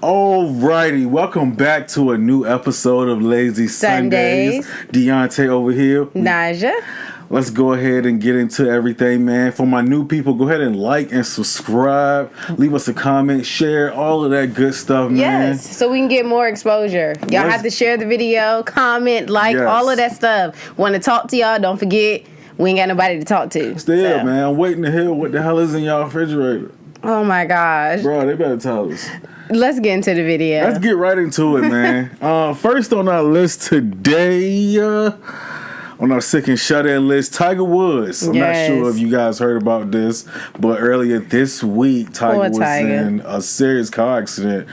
Alrighty, welcome back to a new episode of Lazy Sundays. Deontay over here. Naja. Let's go ahead and get into everything, man. For my new people, go ahead and like and subscribe. Leave us a comment, share, all of that good stuff, man. Yes, so we can get more exposure. Y'all have to share the video, comment, like, all of that stuff. Want to talk to y'all, don't forget, we ain't got nobody to talk to. Still, man, I'm waiting to hear what the hell is in y'all refrigerator. Oh, my gosh. Bro, they better tell us. Let's get into the video. Let's get right into it, man. First on our list today, on our sick and shut-in list, Tiger Woods. I'm not sure if you guys heard about this, but earlier this week, Tiger was in a serious car accident.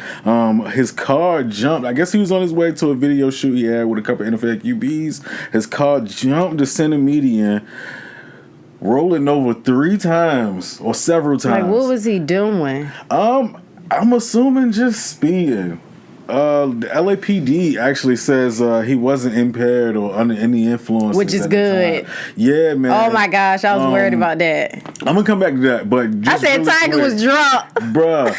His car jumped. I guess he was on his way to a video shoot he had with a couple of NFL QBs. His car jumped the center median, rolling over 3 times or several times. Like, what was he doing? I'm assuming just speeding. The LAPD actually says he wasn't impaired or under any influence. Which is good. Yeah, man. Oh, my gosh. I was worried about that. I'm going to come back to that. But just I said really Tiger was drunk. Bruh.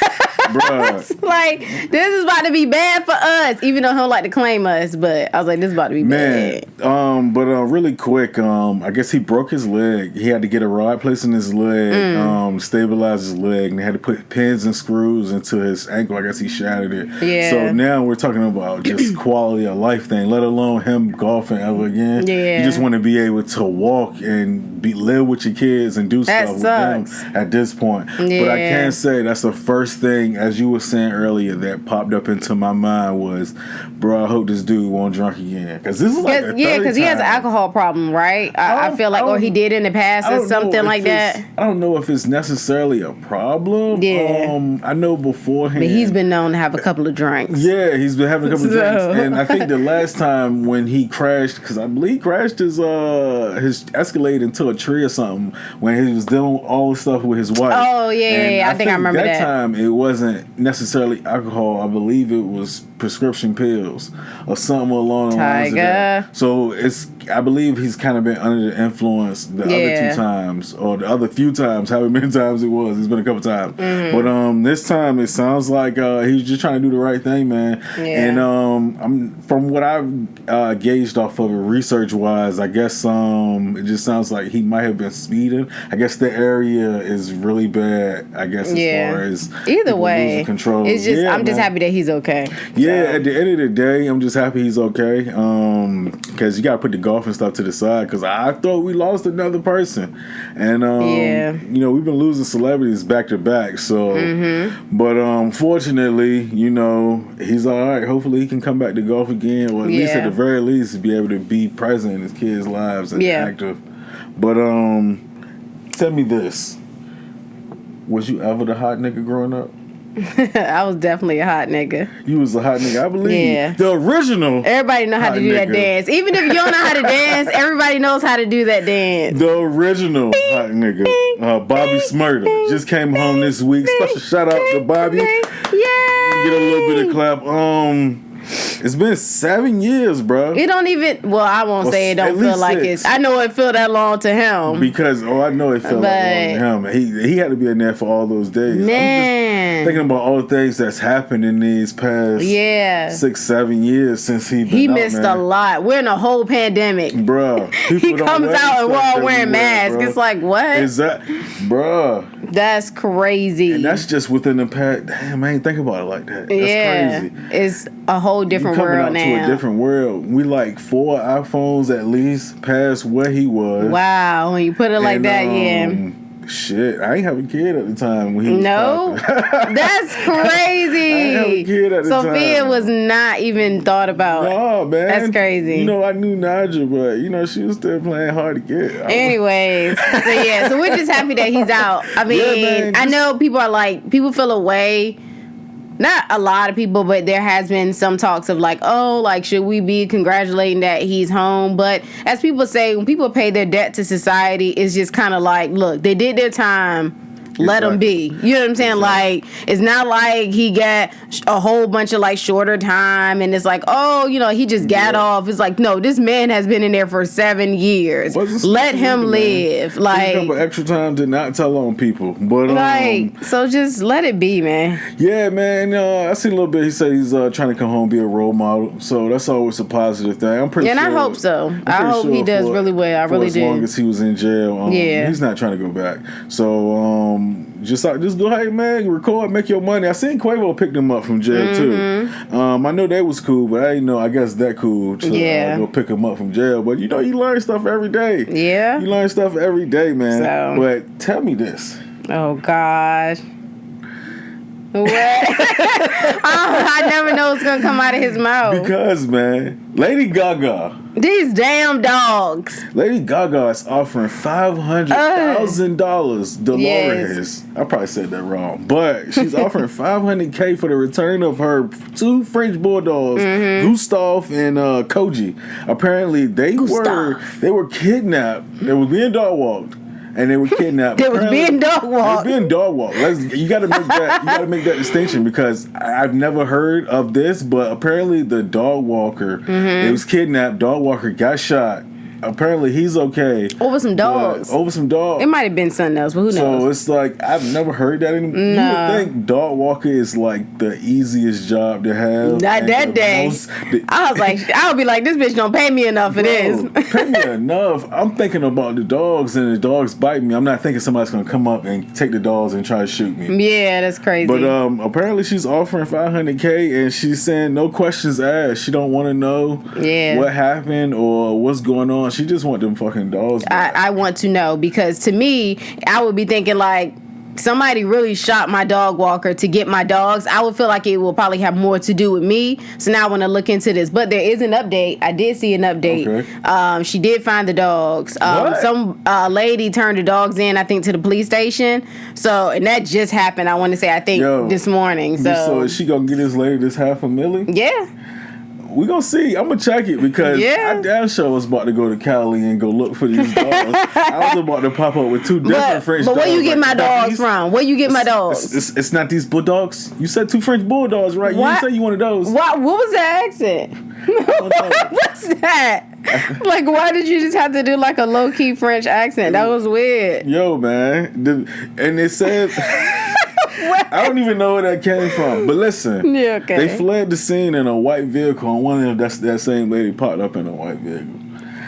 Like, this is about to be bad for us. Even though he don't like to claim us. But I was like, this is about to be bad. But really quick, I guess he broke his leg. He had to get a rod placed in his leg, stabilize his leg. And they had to put pins and screws into his ankle. I guess he shattered it. Yeah. So now we're talking about just quality of life thing, let alone him golfing ever again. Yeah. You just want to be able to walk and live with your kids and do stuff with them at this point. Yeah. But I can say that's the first thing, as you were saying earlier, that popped up into my mind was, bro, I hope this dude won't drunk again. Because this is like the third because he has an alcohol problem, right? I feel like, or he did in the past or something like that. I don't know if it's necessarily a problem. Yeah. I know beforehand. But he's been known to have a couple of drinks. Yeah, he's been having a couple of drinks. And I think the last time when he crashed, because I believe he crashed his Escalade into a tree or something when he was doing all the stuff with his wife. Oh, yeah, I think I remember that. That time it wasn't necessarily alcohol. I believe it was prescription pills or something along the lines of that. So I believe he's kind of been under the influence the other 2 times, or the other few times, however many times it was. It's been a couple times. But this time it sounds like he's just trying to do the right thing, man. Yeah. And from what I've gauged off of it research wise, I guess it just sounds like he might have been speeding. I guess the area is really bad, I guess, as far as either way control. It's just I'm just happy that he's okay. Yeah, at the end of the day, I'm just happy he's okay. Because you gotta put the golf and stuff to the side. Because I thought we lost another person, and we've been losing celebrities back to back. So, but fortunately, he's all right. Hopefully, he can come back to golf again, or at least at the very least, be able to be present in his kids' lives and active. But tell me this: was you ever the hot nigga growing up? I was definitely a hot nigga. You was a hot nigga, I believe. Yeah. The original. Everybody know how to do that dance. Even if you don't know how to dance, everybody knows how to do that dance. The original hot nigga. Bobby Shmurda just came home this week. Special shout out to Bobby. Yay! Get a little bit of clap. It's been 7 years, bro. It don't even. Well, I won't say it don't feel like 6. I know it feel that long to him. Because I know it felt that long to him. He had to be in there for all those days. Man, I'm just thinking about all the things that's happened in these past 6-7 years since he missed a lot. We're in a whole pandemic, bro. He comes out and we're all wearing masks. It's like, what is that, bro? That's crazy. And that's just within the past. Damn, I ain't think about it like that. That's crazy. It's a whole different world now. To a different world. We like 4 iPhones at least past where he was. Wow, when you put it like that, shit, I ain't have a kid at the time when he was that's crazy. I ain't have a kid at the time. Sophia was not even thought about. No, man. That's crazy. I knew Naja, but she was still playing hard to get. Anyways, so we're just happy that he's out. I mean, I know people feel away. Not a lot of people, but there has been some talks of should we be congratulating that he's home? But as people say, when people pay their debt to society, it's just kind of like, look, they did their time. let him be. You know what I'm saying? Like, it's not like he got a whole bunch of like shorter time and it's like, oh, you know, he just got off. It's like, no, this man has been in there for 7 years. Let him live. Man. Like, extra time to not tell on people. But like, so just let it be, man. Yeah, man. I seen a little bit. He said he's trying to come home, be a role model. So that's always a positive thing. I'm pretty sure. And I hope so. I hope he does really well. I really do. As long as he was in jail, he's not trying to go back. So just go ahead, man, record, make your money. I seen Quavo picked him up from jail too. I know that was cool, but I didn't know. I guess that cool to go pick him up from jail. But you know, you learn stuff every day. Yeah, you learn stuff every day, man. So, but tell me this. Oh gosh. What? I never know what's gonna come out of his mouth. Because, man, Lady Gaga. These damn dogs. Lady Gaga is offering $500,000. Dolores. I probably said that wrong, but she's offering $500K for the return of her 2 French bulldogs, Gustav and Koji. Apparently, they were kidnapped. They were being dog walked. And they were kidnapped. They was being dog walked. They were being dog walked. You got to make that. You got to make that distinction because I've never heard of this, but apparently the dog walker, it was kidnapped. Dog walker got shot. Apparently he's okay. Over some dogs. It might have been something else, but who knows? So it's like, I've never heard that anymore. No. You would think dog walker is like the easiest job to have. Not that day. I would be like, this bitch don't pay me enough for this. Pay me enough. I'm thinking about the dogs and the dogs bite me. I'm not thinking somebody's going to come up and take the dogs and try to shoot me. Yeah, that's crazy. But apparently she's offering $500K and she's saying no questions asked. She don't want to know what happened or what's going on. She just want them fucking dogs back. I want to know because to me, I would be thinking like somebody really shot my dog walker to get my dogs. I would feel like it will probably have more to do with me. So now I want to look into this. But there is an update. I did see an update. Okay. She did find the dogs. Some lady turned the dogs in, I think, to the police station. So, and that just happened, I want to say, I think, this morning. So is she going to get this lady this $500,000? Yeah. We gonna see. I'm gonna check it because I damn sure was about to go to Cali and go look for these dogs. I was about to pop up with 2 different French dogs. But where you get my dogs from? Where you get my dogs? It's not these bulldogs. You said 2 French bulldogs, right? What? You didn't say you wanted those. What was that accent? What's that? Like, why did you just have to do like a low key French accent? That was weird. Yo, man, and it said. I don't even know where that came from. But listen, they fled the scene in a white vehicle, and one of them, that same lady popped up in a white vehicle.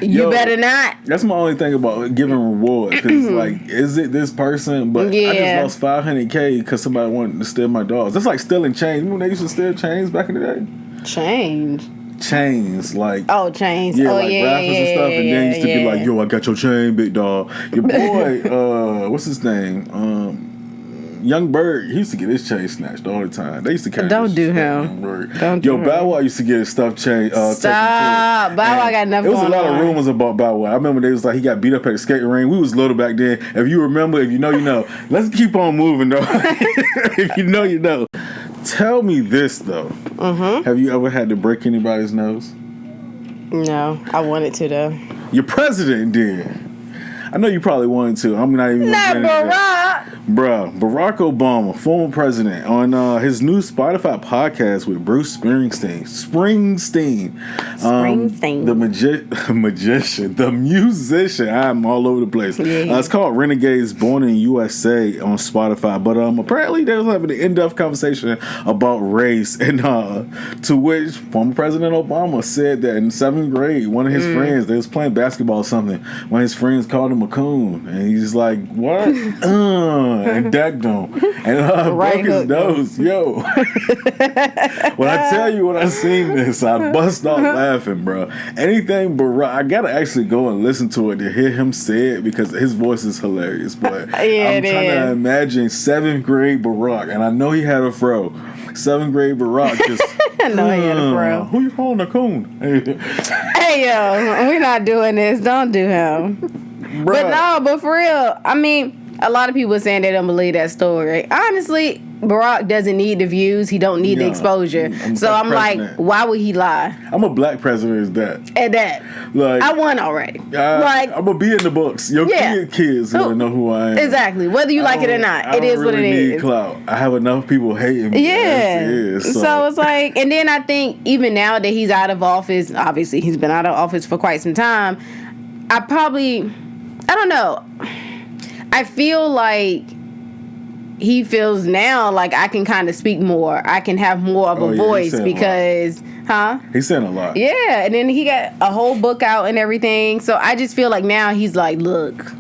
You better not. That's my only thing about giving rewards. Because like, is it this person? But I just lost $500K because somebody wanted to steal my dogs. That's like stealing chains. Remember when they used to steal chains back in the day? Chains, like chains. Yeah, like rappers and stuff, and then used to be like, "Yo, I got your chain, big dog." Your boy, what's his name? Young Bird, he used to get his chain snatched all the time. They used to catch Don't do him. Bow Wow used to get his stuff chain. Stop. Bow Wow got nothing. There was a lot of rumors about Bow Wow. I remember they was like he got beat up at the skating rink. We was little back then. If you remember, if you know, you know. Let's keep on moving though. If you know, you know. Tell me this though. Have you ever had to break anybody's nose? No, I wanted to though. Your president did. I know you probably wanted to. I'm not even. Not Barack. Barack Obama, former president, on his new Spotify podcast with Bruce Springsteen. The magician, the musician. I'm all over the place. It's called Renegades Born in USA on Spotify. But apparently they was having an in-depth conversation about race, and to which former President Obama said that in 7th grade, one of his friends, they was playing basketball or something, one of his friends called him a coon, and he's like, what? And decked him and broke his nose. Yo, when I tell you when I seen this, I bust off laughing, bro. Anything Barack, I gotta actually go and listen to it to hear him say it because his voice is hilarious. But I'm trying to imagine 7th grade Barack, and I know he had a fro. 7th grade Barack just. I know he had a fro. Who you calling a coon? Hey yo, we're not doing this. Don't do him. Bruh. But for real, I mean, A lot of people are saying they don't believe that story. Honestly, Barack doesn't need the views. He don't need the exposure. So I'm like, why would he lie? I'm a black president is that. At that. Like, I won already. I'm going to be in the books. Your kids going to know who I am. Exactly. Whether you like it or not. It is what it is. Need clout. I have enough people hating me. Yeah. So it's like, and then I think even now that he's out of office, obviously he's been out of office for quite some time, I don't know. I feel like he feels now like I can kind of speak more. I can have more of a voice because, He's saying a lot. Yeah, and then he got a whole book out and everything. So I just feel like now he's like, look,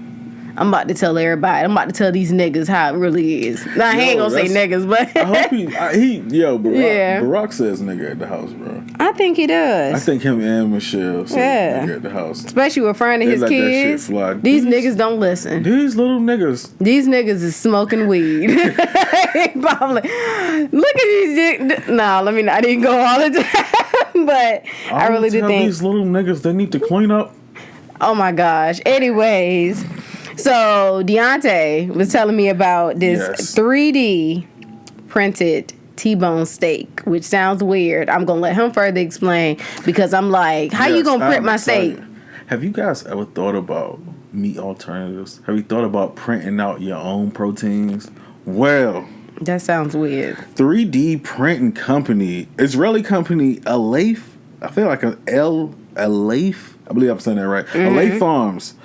I'm about to tell everybody. I'm about to tell these niggas how it really is. Now, he ain't gonna say niggas, but I hope Barack says nigga at the house, bro. I think he does. I think him and Michelle say nigga at the house. Especially with front of his kids. These niggas don't listen. These little niggas. These niggas is smoking weed. Probably. Look at these. No, let me not even go all the time. But I really do think these little niggas, they need to clean up. Oh my gosh. Anyways. So, Deontay was telling me about this 3D printed T-bone steak, which sounds weird. I'm going to let him further explain because I'm like, how you going to print my steak? Have you guys ever thought about meat alternatives? Have you thought about printing out your own proteins? Well, that sounds weird. 3D printing company, Israeli company, Aleph, I feel like Aleph, I believe I'm saying that right. Aleph Farms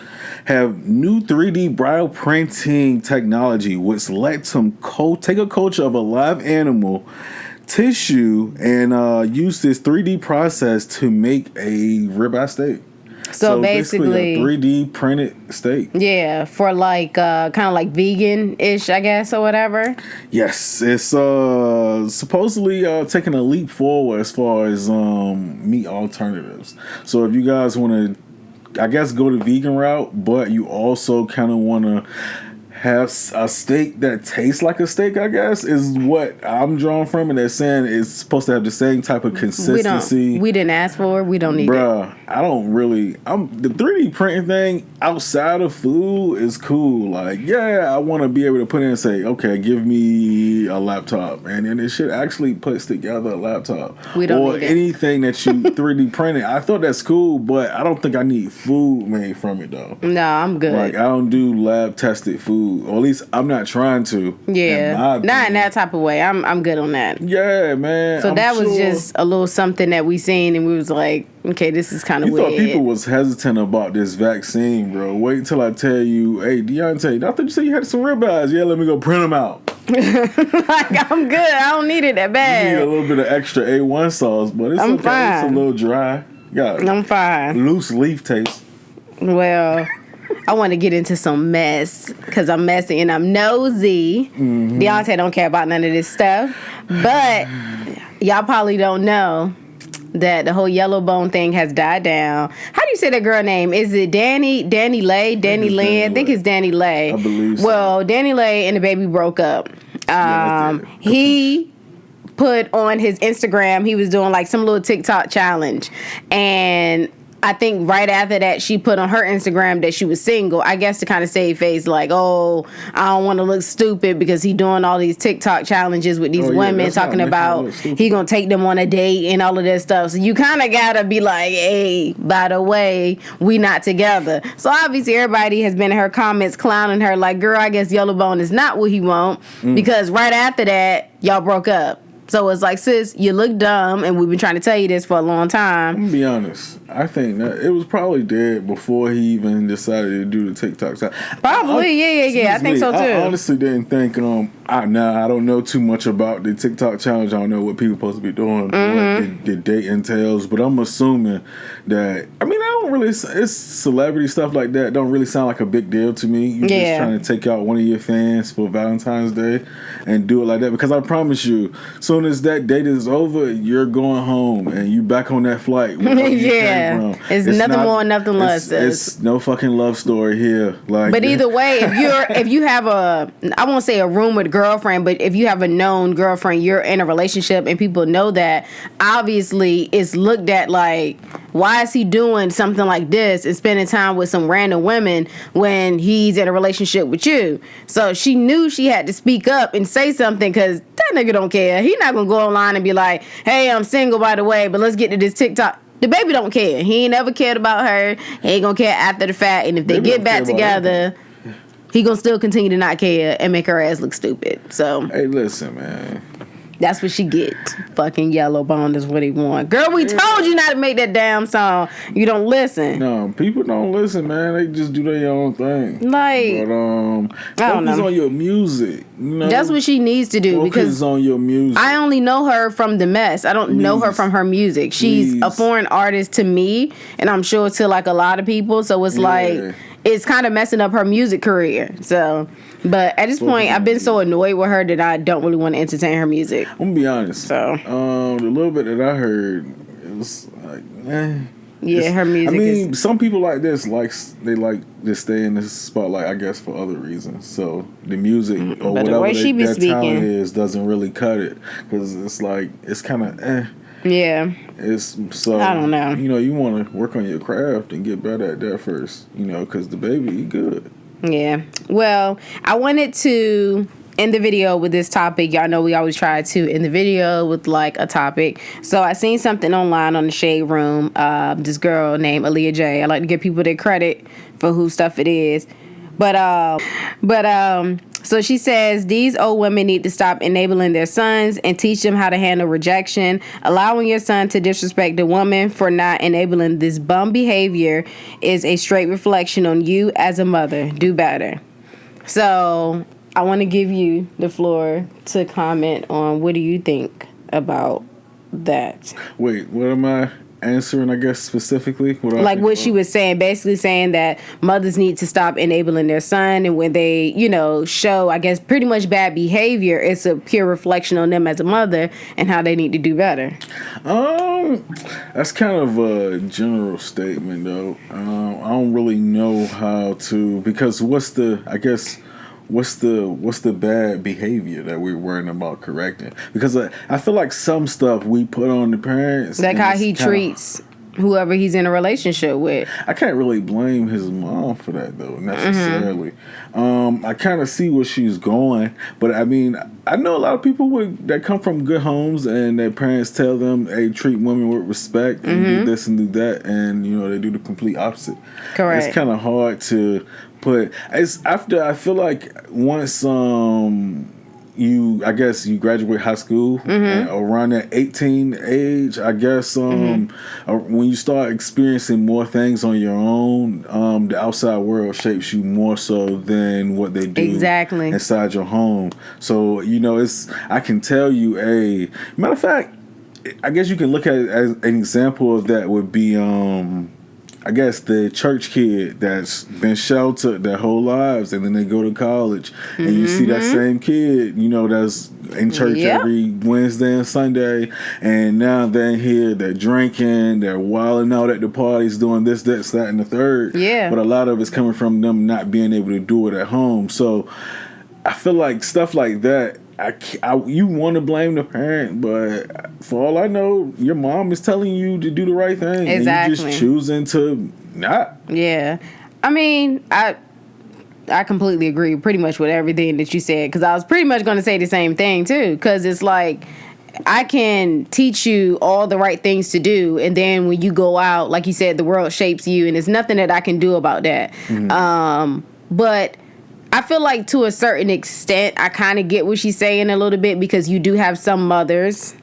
have new 3D bioprinting technology, which lets them take a culture of a live animal tissue and use this 3D process to make a ribeye steak. So basically a 3D printed steak. Yeah, for like kind of like vegan-ish, I guess, or whatever. Yes, it's supposedly taking a leap forward as far as meat alternatives. So if you guys want to, I guess, go the vegan route, but you also kind of want to have a steak that tastes like a steak, I guess, is what I'm drawn from. And they're saying it's supposed to have the same type of consistency. We didn't ask for it. We don't need it. I don't really. The 3D printing thing outside of food is cool. Like, I want to be able to put in and say, okay, give me a laptop. And then it should actually puts together a laptop. We don't need it. Or anything that you 3D printed. I thought that's cool, but I don't think I need food made from it, though. No, I'm good. Like, I don't do lab-tested food. Or at least I'm not trying to. Yeah. Not in that type of way. I'm good on that. Yeah, man. So that was just a little something that we seen and we was like, okay, this is kind of weird. You thought people was hesitant about this vaccine, bro. Wait till I tell you, hey, Deontay, I thought you said you had some ribeyes. Yeah, let me go print them out. Like, I'm good. I don't need it that bad. You need a little bit of extra A1 sauce, but it's okay. Fine. It's a little dry. I'm fine. Loose leaf taste. Well, I want to get into some mess because I'm messy and I'm nosy. Mm-hmm. Deontay don't care about none of this stuff. But y'all probably don't know that the whole yellow bone thing has died down. How do you say that girl name? Is it DaniLeigh? DaniLeigh? I think it's DaniLeigh. I believe so. Well, DaniLeigh and DaBaby broke up. He put on his Instagram, he was doing like some little TikTok challenge. And I think right after that, she put on her Instagram that she was single. I guess to kind of save face, like, oh, I don't want to look stupid because he doing all these TikTok challenges with these women talking about he gonna take them on a date and all of that stuff. So you kind of gotta be like, hey, by the way, we not together. So obviously everybody has been in her comments clowning her like, girl, I guess Yellowbone is not what he want because right after that, y'all broke up. So it's like, sis, you look dumb, and we've been trying to tell you this for a long time. I'm gonna be honest. I think that it was probably dead before he even decided to do the TikTok. Probably, yeah. I think so too. I honestly didn't think. I don't know too much about the TikTok challenge. I don't know what people supposed to be doing, what the date entails. But I'm assuming that. I mean, I don't really. It's celebrity stuff like that. Don't really sound like a big deal to me. You're just trying to take out one of your fans for Valentine's Day and do it like that. Because I promise you, soon as that date is over, you're going home and you back on that flight. It's nothing more, nothing less. It's no fucking love story here. Like, but either way, if you have I won't say a rumored girlfriend, but if you have a known girlfriend, you're in a relationship and people know that, obviously it's looked at like, why is he doing something like this and spending time with some random women when he's in a relationship with you? So she knew she had to speak up and say something, because that nigga don't care. He not gonna go online and be like, hey, I'm single, by the way, but let's get to this TikTok. DaBaby don't care. He ain't never cared about her. He ain't gonna care after the fact. And if they get back together, he gonna still continue to not care and make her ass look stupid. So hey, listen, man. That's what she get. Fucking Yellow Bone is what he want. Girl, we told you not to make that damn song. You don't listen. No, people don't listen, man. They just do their own thing. Like, but I don't know. Focus on your music. You know? That's what she needs to do. Focus because on your music. I only know her from The Mess. I don't know her from her music. She's a foreign artist to me, and I'm sure to like a lot of people. So it's like, it's kind of messing up her music career. So, but at this point, I've been so annoyed with her that I don't really want to entertain her music. I'm gonna be honest. So, the little bit that I heard, it was like, yeah, her music. I mean, some people like this, they like to stay in this spotlight, I guess, for other reasons. So the music or whatever their talent is doesn't really cut it, because it's like, it's kind of Yeah. It's so, I don't know. You know, you want to work on your craft and get better at that first, you know, because DaBaby, he good. Yeah. Well, I wanted to end the video with this topic. Y'all know we always try to end the video with like a topic. So I seen something online on the Shade Room. This girl named Aaliyah J. I like to give people their credit for who stuff it is. So she says, these old women need to stop enabling their sons and teach them how to handle rejection. Allowing your son to disrespect a woman for not enabling this bum behavior is a straight reflection on you as a mother. Do better. So I want to give you the floor to comment on what do you think about that. Wait, what am I answering, I guess, specifically? What she was saying, basically saying that mothers need to stop enabling their son, and when they, you know, show, I guess, pretty much bad behavior, it's a pure reflection on them as a mother and how they need to do better. That's kind of a general statement, though. I don't really know how to, because what's the bad behavior that we're worrying about correcting? Because I feel like some stuff we put on the parents, like how he treats whoever he's in a relationship with. I can't really blame his mom for that, though, necessarily. I kind of see where she's going, but I mean, I know a lot of people that come from good homes and their parents tell them, hey, treat women with respect and do this and do that, and you know, they do the complete opposite. Correct. It's kind of hard to put. It's after, I feel like once you graduate high school and around that 18 age, I guess, when you start experiencing more things on your own, the outside world shapes you more so than what they do inside your home. So, you know, I can tell you matter of fact, I guess you can look at it as an example of that would be, I guess, the church kid that's been sheltered their whole lives, and then they go to college, and you see that same kid, you know, that's in church every Wednesday and Sunday, and now they're here, they're drinking, they're wilding out at the parties, doing this, that, and the third. Yeah. But a lot of it's coming from them not being able to do it at home. So I feel like stuff like that, you want to blame the parent, but for all I know, your mom is telling you to do the right thing. Exactly. And you're just choosing to not. Yeah. I mean, I completely agree pretty much with everything that you said, because I was pretty much going to say the same thing, too, because it's like, I can teach you all the right things to do, and then when you go out, like you said, the world shapes you, and there's nothing that I can do about that. But I feel like to a certain extent, I kind of get what she's saying a little bit, because you do have some mothers,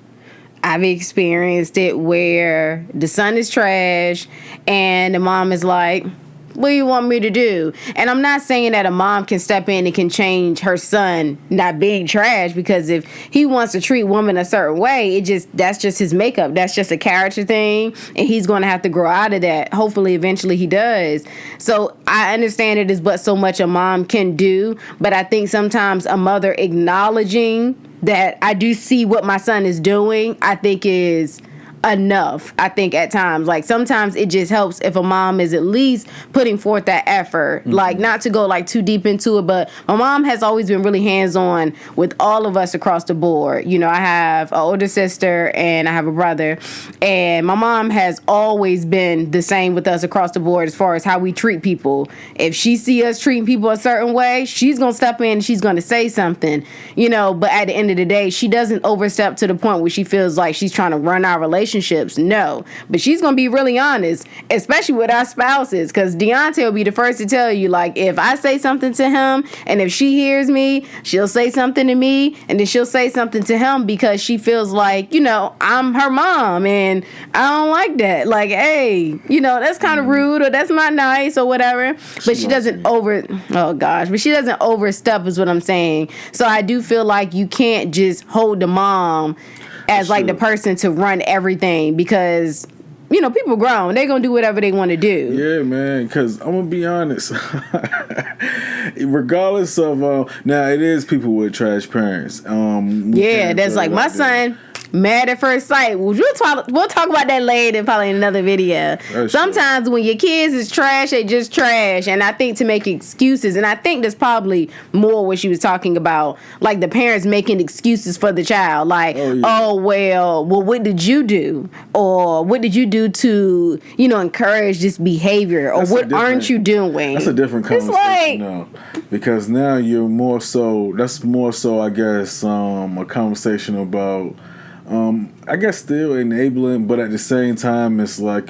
I've experienced it, where the son is trash and the mom is like, what do you want me to do? And I'm not saying that a mom can step in and can change her son not being trash, because if he wants to treat women a certain way, that's just his makeup. That's just a character thing, and he's going to have to grow out of that. Hopefully, eventually he does. So I understand it is but so much a mom can do, but I think sometimes a mother acknowledging that I do see what my son is doing, I think is enough, I think, at times. Like, sometimes it just helps if a mom is at least putting forth that effort. Like, not to go, like, too deep into it, but my mom has always been really hands-on with all of us across the board. You know, I have an older sister and I have a brother, and my mom has always been the same with us across the board as far as how we treat people. If she see us treating people a certain way, she's going to step in and she's going to say something, you know, but at the end of the day, she doesn't overstep to the point where she feels like she's trying to run our relationships. No, but she's gonna be really honest, especially with our spouses, because Deontay will be the first to tell you, like, if I say something to him and if she hears me, she'll say something to me and then she'll say something to him because she feels like, you know, I'm her mom and I don't like that. Like, hey, you know, that's kind of rude, or that's not nice, or whatever. But she doesn't but she doesn't overstep is what I'm saying. So I do feel like you can't just hold the mom as like the person to run everything, because, you know, people grown, they gonna do whatever they want to do. Yeah, man, because I'm gonna be honest, regardless of now it is people with trash parents, that's like my son, Married at First Sight. We'll talk about that later, probably in another video. Sometimes when your kids is trash, they just trash. And I think to make excuses, and I think that's probably more what she was talking about, like the parents making excuses for the child. Like, well, what did you do? Or what did you do to, you know, encourage this behavior? Or what aren't you doing? That's a different conversation now. Because now you're more so, I guess, a conversation about, I guess, still enabling, but at the same time, it's like,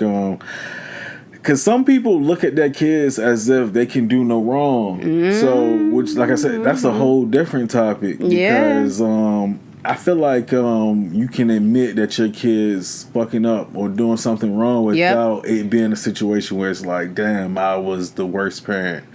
because some people look at their kids as if they can do no wrong. So, which, like I said, that's a whole different topic. Because I feel like you can admit that your kid's fucking up or doing something wrong without it being a situation where it's like, damn, I was the worst parent.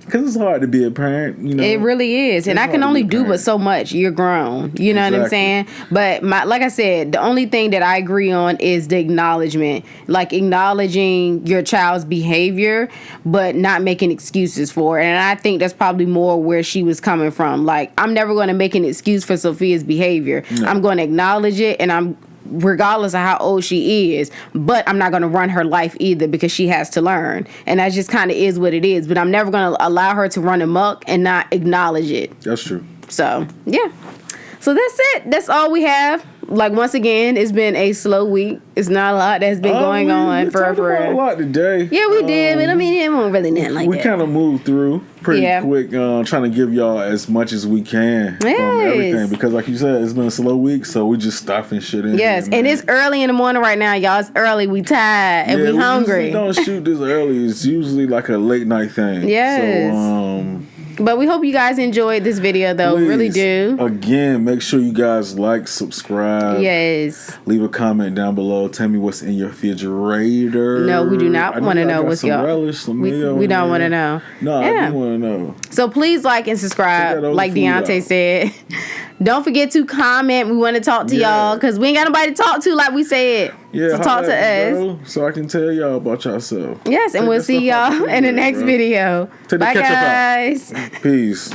Because it's hard to be a parent, you know. It really is. And I can only do but so much. You're grown. You know what I'm saying? But like I said, the only thing that I agree on is the acknowledgement. Like, acknowledging your child's behavior, but not making excuses for it. And I think that's probably more where she was coming from. Like, I'm never going to make an excuse for Sophia's behavior. No. I'm going to acknowledge it, and regardless of how old she is, but I'm not going to run her life either, because she has to learn, and that just kind of is what it is. But I'm never going to allow her to run amok and not acknowledge it. That's true. So yeah, so that's it. That's all we have. Like, once again, it's been a slow week. It's not a lot that's been going on for a lot today. Yeah, we did, but I mean, it won't really nothing like that. We kind of moved through pretty quick, trying to give y'all as much as we can from everything, because, like you said, it's been a slow week, so we just stuffing shit in. Yes, here, and it's early in the morning right now, y'all. It's early. We tired and we hungry. We don't shoot this early. It's usually like a late night thing. Yes. So, but we hope you guys enjoyed this video, though. Please, really do. Again, make sure you guys like, subscribe. Yes. Leave a comment down below. Tell me what's in your refrigerator. No, we do not want to know what's your relish. We don't want to know. No, I do want to know. So please like and subscribe, like Deontay said. Don't forget to comment. We want to talk to y'all, because we ain't got nobody to talk to, like we said. Yeah, so talk to us. So I can tell y'all about yourself. Yes, and we'll see y'all in the next video. Bye, guys. Peace.